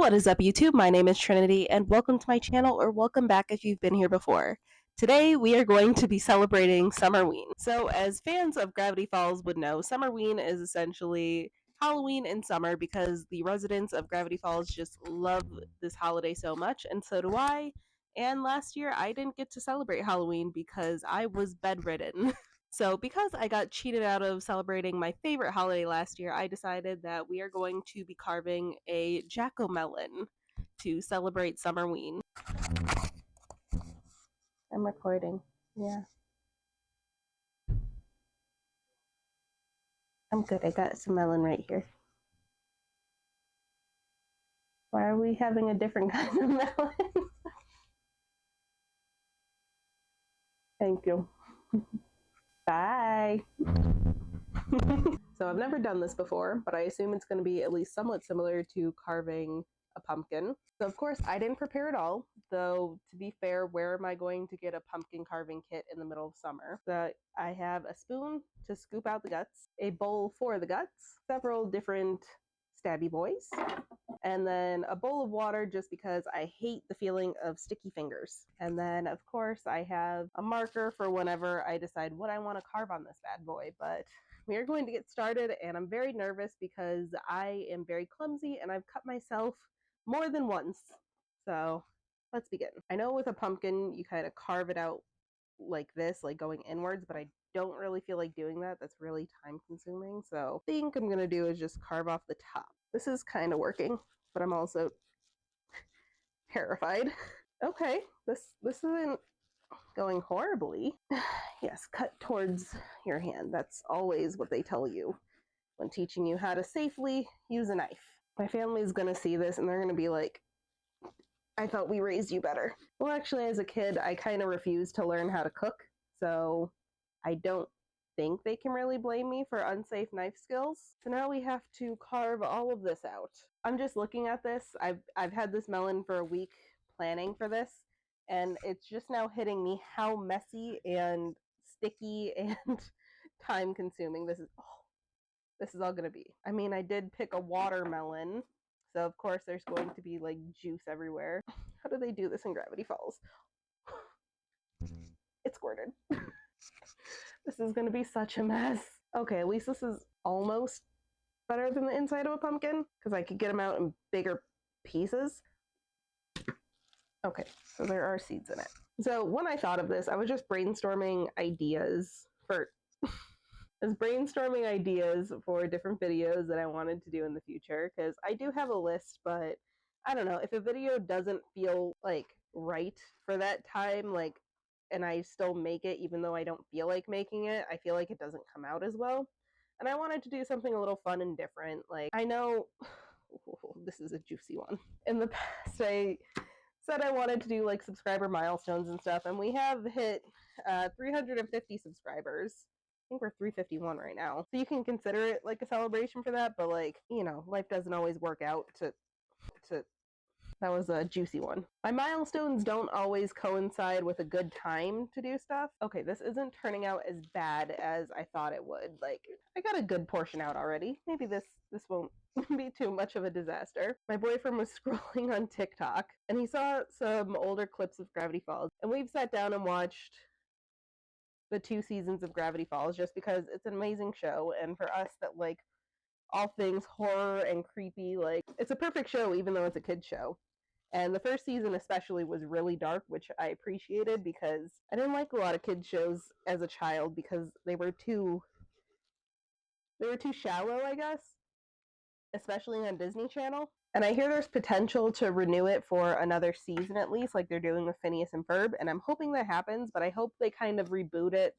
What is up, YouTube? My name is Trinity, and welcome to my channel, or welcome back if you've been here before. Today, we are going to be celebrating Summerween. So, as fans of Gravity Falls would know, Summerween is essentially Halloween in summer because the residents of Gravity Falls just love this holiday so much, and so do I. And last year, I didn't get to celebrate Halloween because I was bedridden. So, because I got cheated out of celebrating my favorite holiday last year, I decided that we are going to be carving a jack-o-melon to celebrate Summerween. I'm recording. Yeah. I'm good. I got some melon right here. Why are we having a different kind of melon? Thank you. Bye. So I've never done this before, but I assume it's going to be at least somewhat similar to carving a pumpkin. So of course I didn't prepare it all, though to be fair, where am I going to get a pumpkin carving kit in the middle of summer? So I have a spoon to scoop out the guts, a bowl for the guts, several different stabby boys, and then a bowl of water just because I hate the feeling of sticky fingers. And then of course I have a marker for whenever I decide what I want to carve on this bad boy. But we are going to get started, and I'm very nervous because I am very clumsy and I've cut myself more than once. So let's begin. I know with a pumpkin you kind of carve it out like this, like going inwards, but I don't really feel like doing that. That's really time consuming. So I think I'm gonna do is just carve off the top. This is kind of working, but I'm also terrified. Okay, this isn't going horribly. Yes, cut towards your hand. That's always what they tell you when teaching you how to safely use a knife. My family's gonna see this and they're gonna be like, I thought we raised you better. Well, actually, as a kid, I kind of refused to learn how to cook, so I don't think they can really blame me for unsafe knife skills. So now we have to carve all of this out. I'm just looking at this. I've had this melon for a week planning for this, and it's just now hitting me how messy and sticky and time consuming this is. Oh, this is all gonna be. I mean, I did pick a watermelon, so of course there's going to be like juice everywhere. How do they do this in Gravity Falls? It squirted. This is gonna be such a mess. Okay, at least this is almost better than the inside of a pumpkin because I could get them out in bigger pieces. Okay, so there are seeds in it. So when I thought of this, I was just brainstorming ideas for different videos that I wanted to do in the future, because I do have a list, but I don't know, if a video doesn't feel like right for that time, like, and I still make it even though I don't feel like making it, I feel like it doesn't come out as well. And I wanted to do something a little fun and different. Like, I know this is a juicy one. In the past, I said I wanted to do like subscriber milestones and stuff, and we have hit 350 subscribers. I think we're 351 right now. So you can consider it like a celebration for that, but like, you know, life doesn't always work out to that was a juicy one. My milestones don't always coincide with a good time to do stuff. Okay, this isn't turning out as bad as I thought it would. Like, I got a good portion out already. Maybe this won't be too much of a disaster. My boyfriend was scrolling on TikTok and he saw some older clips of Gravity Falls, and we've sat down and watched the 2 seasons of Gravity Falls just because it's an amazing show, and for us that like all things horror and creepy, like, it's a perfect show even though it's a kid's show. And the first season especially was really dark, which I appreciated because I didn't like a lot of kids shows as a child because they were too shallow, I guess, especially on Disney Channel. And I hear there's potential to renew it for another season at least, like they're doing with Phineas and Ferb, and I'm hoping that happens, but I hope they kind of reboot it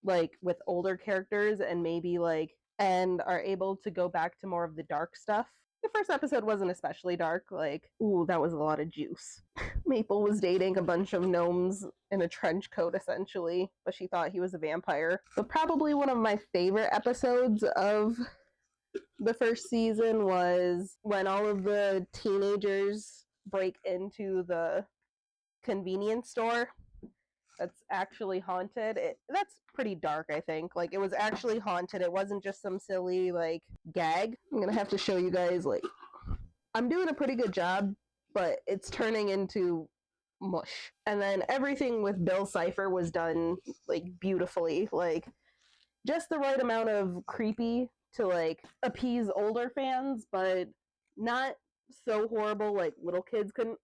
like with older characters and maybe like and are able to go back to more of the dark stuff. The first episode wasn't especially dark, like, ooh, that was a lot of juice. Maple was dating a bunch of gnomes in a trench coat, essentially, but she thought he was a vampire. But probably one of my favorite episodes of the first season was when all of the teenagers break into the convenience store that's actually haunted. That's pretty dark, I think. Like, it was actually haunted. It wasn't just some silly, like, gag. I'm gonna have to show you guys, like, I'm doing a pretty good job, but it's turning into mush. And then everything with Bill Cipher was done like beautifully, like just the right amount of creepy to like appease older fans, but not so horrible like little kids couldn't.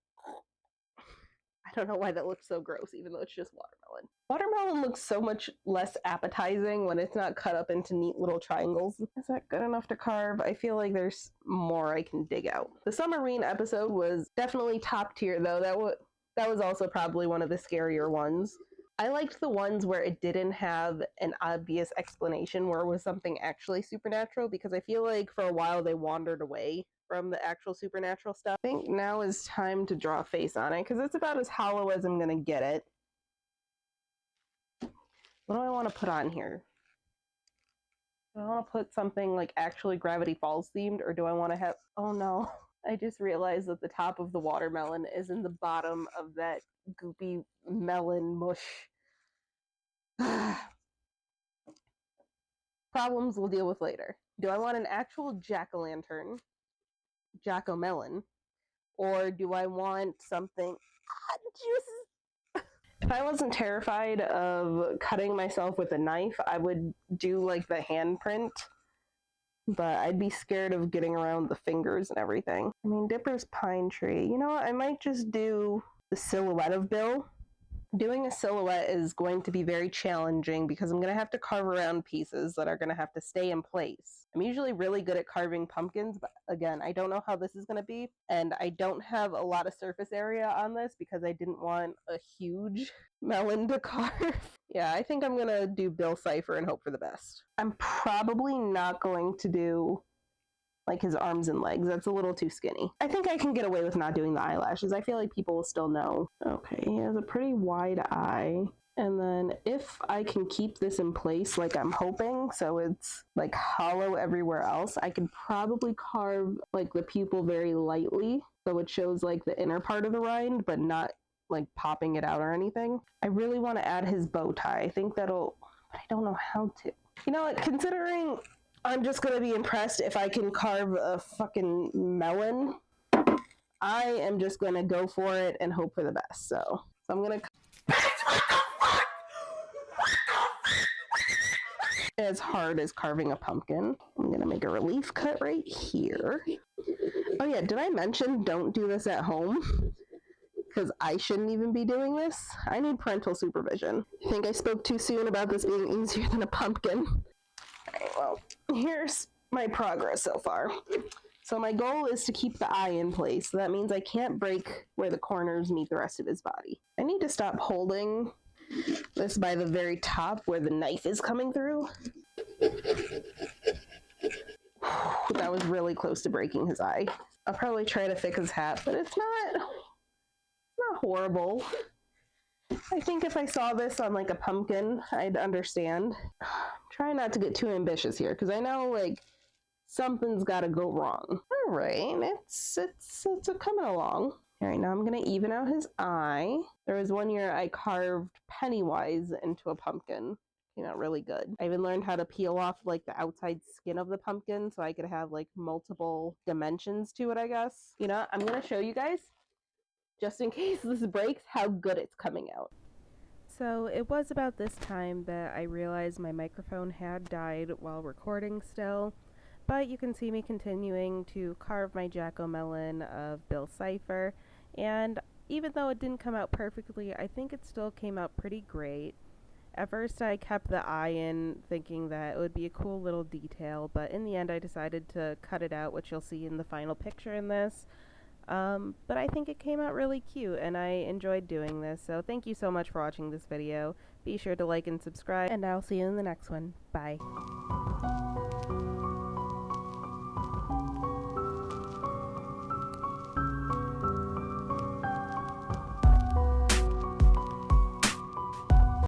I don't know why that looks so gross, even though it's just watermelon. Watermelon looks so much less appetizing when it's not cut up into neat little triangles. Is that good enough to carve? I feel like there's more I can dig out. The Summerween episode was definitely top tier, though. That was also probably one of the scarier ones. I liked the ones where it didn't have an obvious explanation, where it was something actually supernatural, because I feel like for a while they wandered away from the actual supernatural stuff. I think now is time to draw a face on it, because it's about as hollow as I'm going to get it. What do I want to put on here? Do I want to put something like actually Gravity Falls themed, or do I want to have... Oh no, I just realized that the top of the watermelon is in the bottom of that goopy melon mush. Problems we'll deal with later. Do I want an actual jack-o'-lantern, jack-o'-melon, or do I want something... juices! If I wasn't terrified of cutting myself with a knife, I would do like the handprint, but I'd be scared of getting around the fingers and everything. I mean, Dipper's pine tree. You know what? I might just do the silhouette of Bill. Doing a silhouette is going to be very challenging because I'm going to have to carve around pieces that are going to have to stay in place. I'm usually really good at carving pumpkins, but again, I don't know how this is going to be, and I don't have a lot of surface area on this because I didn't want a huge melon to carve. Yeah, I think I'm going to do Bill Cipher and hope for the best. I'm probably not going to do like his arms and legs. That's a little too skinny. I think I can get away with not doing the eyelashes. I feel like people will still know. Okay, he has a pretty wide eye. And then if I can keep this in place like I'm hoping, so it's like hollow everywhere else, I could probably carve like the pupil very lightly so it shows like the inner part of the rind, but not like popping it out or anything. I really want to add his bow tie. I think that'll, but I don't know how to. You know what, considering I'm just going to be impressed if I can carve a fucking melon, I am just going to go for it and hope for the best. So I'm going to... As hard as carving a pumpkin. I'm going to make a relief cut right here. Oh yeah, did I mention don't do this at home? Because I shouldn't even be doing this. I need parental supervision. I think I spoke too soon about this being easier than a pumpkin. Alright, well, here's my progress so far. So my goal is to keep the eye in place. So that means I can't break where the corners meet the rest of his body. I need to stop holding this by the very top where the knife is coming through. That was really close to breaking his eye. I'll probably try to fix his hat, but it's not horrible. I think if I saw this on like a pumpkin, I'd understand. Try not to get too ambitious here, because I know like something's got to go wrong. All right, it's coming along. All right, now I'm gonna even out his eye. There was one year I carved Pennywise into a pumpkin. Came out really good. I even learned how to peel off like the outside skin of the pumpkin so I could have like multiple dimensions to it, I guess. You know, I'm gonna show you guys, just in case this breaks, how good it's coming out. So it was about this time that I realized my microphone had died while recording still, but you can see me continuing to carve my jack-o'-melon of Bill Cipher, and even though it didn't come out perfectly, I think it still came out pretty great. At first I kept the eye in, thinking that it would be a cool little detail, but in the end I decided to cut it out, which you'll see in the final picture in this. But I think it came out really cute, and I enjoyed doing this, so thank you so much for watching this video. Be sure to like and subscribe, and I'll see you in the next one. Bye.